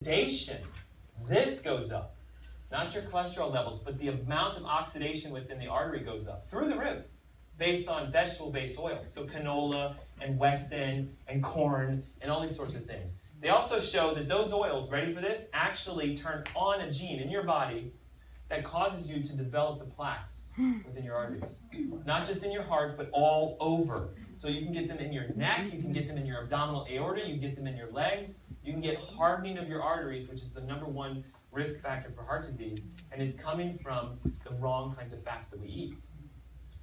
oxidation, this goes up. Not your cholesterol levels, but the amount of oxidation within the artery goes up through the roof based on vegetable-based oils. So canola and Wesson and corn and all these sorts of things. They also show that those oils, ready for this, actually turn on a gene in your body that causes you to develop the plaques within your arteries. Not just in your heart, but all over. So you can get them in your neck, you can get them in your abdominal aorta, you can get them in your legs. You can get hardening of your arteries, which is the number one risk factor for heart disease, and it's coming from the wrong kinds of fats that we eat.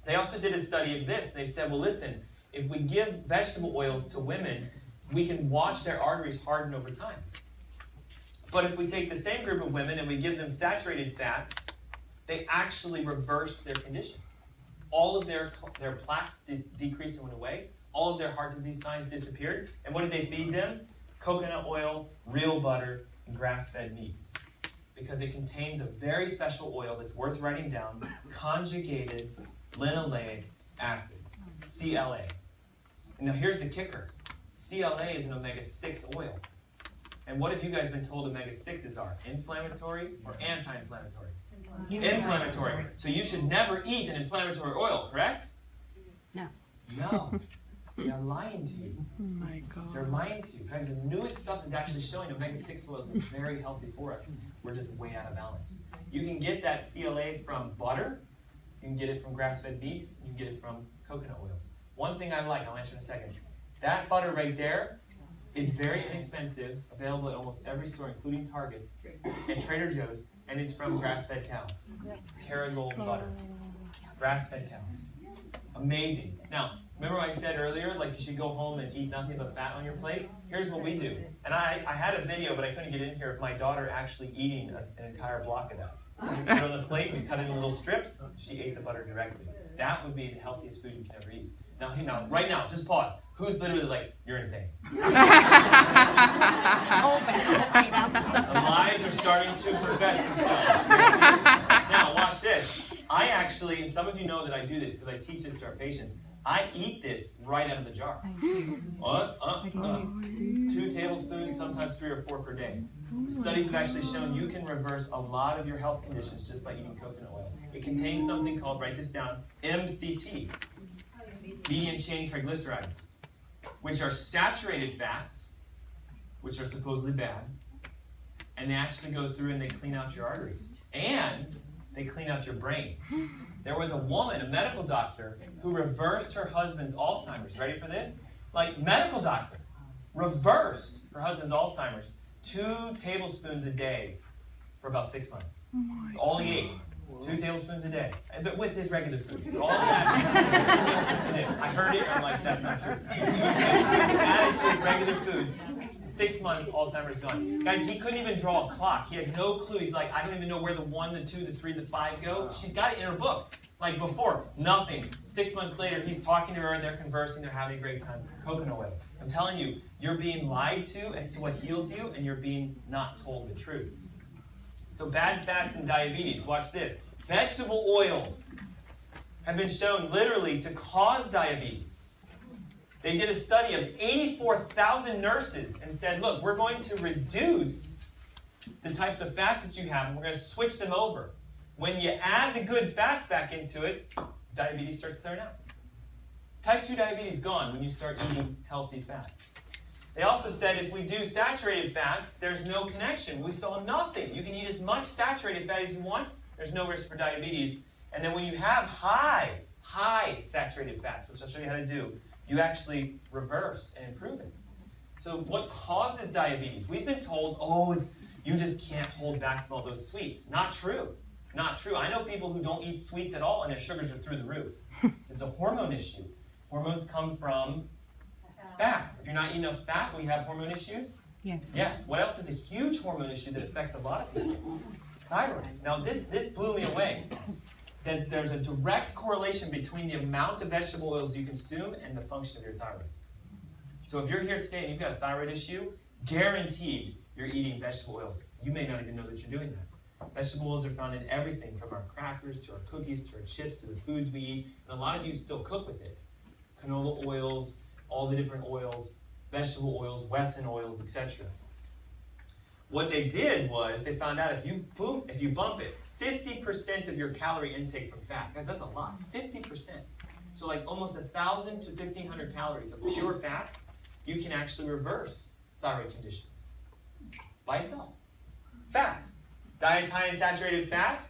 They also did a study of this. They said, well, listen, if we give vegetable oils to women, we can watch their arteries harden over time. But if we take the same group of women and we give them saturated fats, they actually reversed their condition. All of their plaques decreased and went away. All of their heart disease signs disappeared. And what did they feed them? Coconut oil, real butter, and grass-fed meats. Because it contains a very special oil that's worth writing down, conjugated linoleic acid, CLA. And now here's the kicker. CLA is an omega-6 oil. And what have you guys been told omega-6s are? Inflammatory or anti-inflammatory? Inflammatory. So you should never eat an inflammatory oil, correct? No. No. They're lying to you. Oh my God. They're lying to you. Guys, the newest stuff is actually showing omega-6 oils are very healthy for us. We're just way out of balance. You can get that CLA from butter. You can get it from grass-fed meats. You can get it from coconut oils. One thing I like, I'll answer in a second. That butter right there is very inexpensive, available at almost every store, including Target and Trader Joe's, and it's from grass-fed cows. Kerrygold butter. Grass-fed cows. Amazing. Now, remember what I said earlier, like you should go home and eat nothing but fat on your plate? Here's what we do. And I had a video, but I couldn't get in here of my daughter actually eating an entire block of that. We put it on the plate, we cut it in little strips, she ate the butter directly. That would be the healthiest food you can ever eat. Now, right now, just pause. Who's literally like, you're insane? The lies are starting to profess themselves. Now, watch this. I actually, and some of you know that I do this because I teach this to our patients, I eat this right out of the jar. 2 tablespoons, sometimes 3 or 4 per day. Studies have actually shown you can reverse a lot of your health conditions just by eating coconut oil. It contains something called, write this down, MCT, medium chain triglycerides, which are saturated fats, which are supposedly bad, and they actually go through and they clean out your arteries. And they clean out your brain. There was a woman, a medical doctor, who reversed her husband's Alzheimer's. Ready for this? Like, medical doctor reversed her husband's Alzheimer's 2 tablespoons a day for about 6 months. It's all he ate. 2 tablespoons a day. With his regular food. All he had. 2 tablespoons a day. I heard it, I'm like, that's not true. 2 tablespoons added to his regular foods. 6 months, Alzheimer's gone. Guys, he couldn't even draw a clock. He had no clue. He's like, I don't even know where the 1, the 2, the 3, the 5 go. She's got it in her book. Like before, nothing. 6 months later, he's talking to her, they're conversing, they're having a great time. Coconut oil. I'm telling you, you're being lied to as to what heals you, and you're being not told the truth. So bad fats and diabetes. Watch this. Vegetable oils have been shown literally to cause diabetes. They did a study of 84,000 nurses and said, look, we're going to reduce the types of fats that you have, and we're going to switch them over. When you add the good fats back into it, diabetes starts clearing out. Type 2 diabetes gone when you start eating healthy fats. They also said if we do saturated fats, there's no connection. We saw nothing. You can eat as much saturated fat as you want. There's no risk for diabetes. And then when you have high saturated fats, which I'll show you how to do, you actually reverse and improve it. So what causes diabetes? We've been told, you just can't hold back from all those sweets. Not true. Not true. I know people who don't eat sweets at all and their sugars are through the roof. It's a hormone issue. Hormones come from fat. If you're not eating enough fat, will you have hormone issues? Yes. Yes. What else is a huge hormone issue that affects a lot of people? Thyroid. Now this blew me away. That there's a direct correlation between the amount of vegetable oils you consume and the function of your thyroid. So if you're here today and you've got a thyroid issue, guaranteed you're eating vegetable oils. You may not even know that you're doing that. Vegetable oils are found in everything from our crackers to our cookies to our chips to the foods we eat. And a lot of you still cook with it. Canola oils, all the different oils, vegetable oils, Wesson oils, etc. What they did was they found out if you bump it, 50% of your calorie intake from fat. Guys, that's a lot. 50%. So like almost 1,000 to 1,500 calories of pure fat, you can actually reverse thyroid conditions by itself. Fat. Diets high in saturated fat,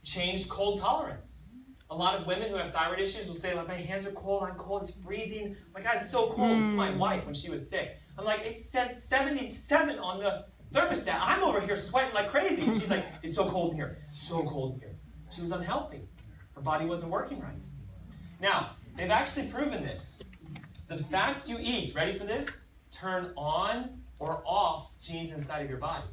change cold tolerance. A lot of women who have thyroid issues will say, like, my hands are cold, I'm cold, it's freezing. My God, it's so cold. It's my wife when she was sick. I'm like, it says 77 on the thermostat. I'm over here sweating like crazy. And she's like, it's so cold in here. So cold in here. She was unhealthy. Her body wasn't working right. Now, they've actually proven this. The fats you eat, ready for this, turn on or off genes inside of your body.